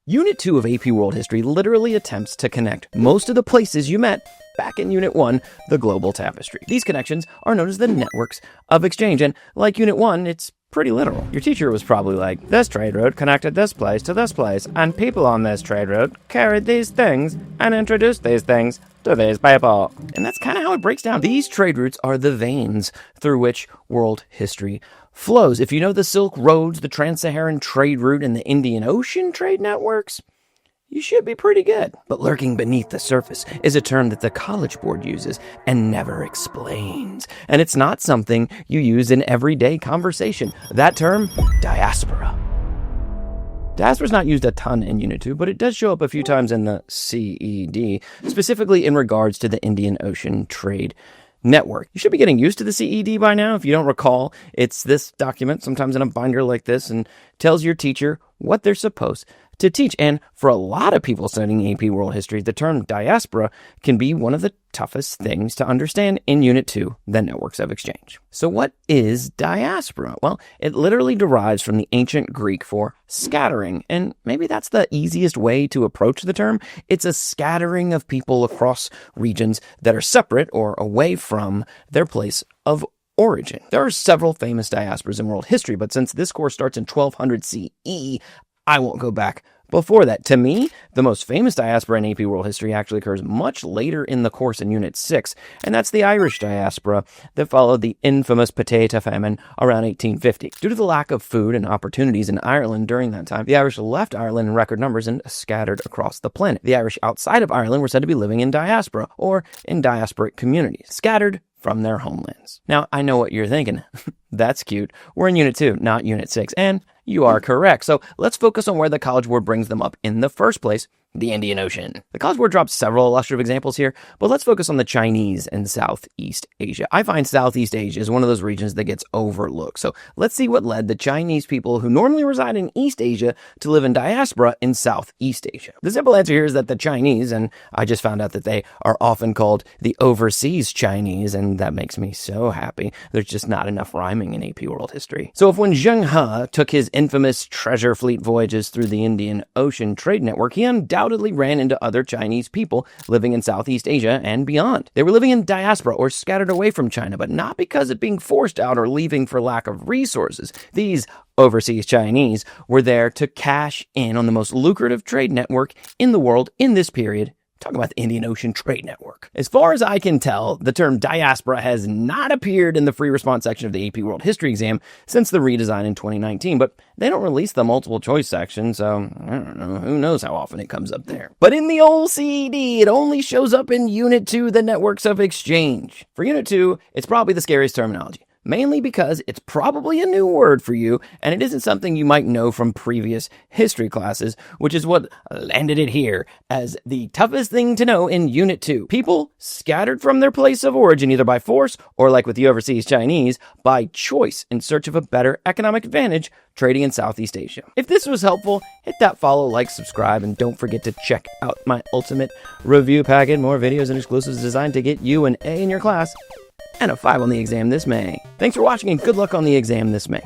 Unit 2 of AP World History literally attempts to connect most of the places you met back in Unit 1, the global tapestry. These connections are known as the networks of exchange, and like Unit 1, it's pretty literal. Your teacher was probably like, this trade route connected this place to this place, and people on this trade route carried these things and introduced these things to these people. And that's kind of how it breaks down. These trade routes are the veins through which world history flows. If you know the Silk Roads, the Trans-Saharan trade route, and the Indian Ocean trade networks, you should be pretty good. But lurking beneath the surface is a term that the College Board uses and never explains. And it's not something you use in everyday conversation. That term, diaspora. Diaspora is not used a ton in Unit 2, but it does show up a few times in the CED, specifically in regards to the Indian Ocean trade network. You should be getting used to the CED by now. If you don't recall, it's this document, sometimes in a binder like this, and tells your teacher what they're supposed to teach. And for a lot of people studying AP World History, the term diaspora can be one of the toughest things to understand in Unit 2, the networks of exchange. So what is diaspora? Well, it literally derives from the ancient Greek for scattering, and maybe that's the easiest way to approach the term. It's a scattering of people across regions that are separate or away from their place of origin. There are several famous diasporas in world history, but since this course starts in 1200 CE, I won't go back before that. To me, the most famous diaspora in AP World History actually occurs much later in the course in Unit 6, and that's the Irish diaspora that followed the infamous potato famine around 1850. Due to the lack of food and opportunities in Ireland during that time, the Irish left Ireland in record numbers and scattered across the planet. The Irish outside of Ireland were said to be living in diaspora, or in diasporic communities, scattered from their homelands. Now, I know what you're thinking. That's cute. We're in Unit 2, not Unit 6, and you are correct. So let's focus on where the College Board brings them up in the first place, the Indian Ocean. The College Board drops several illustrative examples here, but let's focus on the Chinese and Southeast Asia. I find Southeast Asia is one of those regions that gets overlooked. So let's see what led the Chinese people who normally reside in East Asia to live in diaspora in Southeast Asia. The simple answer here is that the Chinese, and I just found out that they are often called the overseas Chinese, and that makes me so happy. There's just not enough rhyming in AP World History. So if when Zheng He took his infamous treasure fleet voyages through the Indian Ocean trade network, he undoubtedly ran into other Chinese people living in Southeast Asia and beyond. They were living in diaspora or scattered away from China, but not because of being forced out or leaving for lack of resources. These overseas Chinese were there to cash in on the most lucrative trade network in the world in this period. Talk about the Indian Ocean Trade Network. As far as I can tell, the term diaspora has not appeared in the free response section of the AP World History exam since the redesign in 2019, but they don't release the multiple choice section, so I don't know, who knows how often it comes up there. But in the old CED, it only shows up in Unit 2, the networks of exchange. For Unit 2, it's probably the scariest terminology. Mainly because it's probably a new word for you, and it isn't something you might know from previous history classes, which is what landed it here as the toughest thing to know in Unit 2. People scattered from their place of origin either by force or, like with the overseas Chinese, by choice in search of a better economic advantage trading in Southeast Asia. If this was helpful, hit that follow, like, subscribe, and don't forget to check out my ultimate review packet. More videos and exclusives designed to get you an A in your class and a 5 on the exam this May. Thanks for watching and good luck on the exam this May.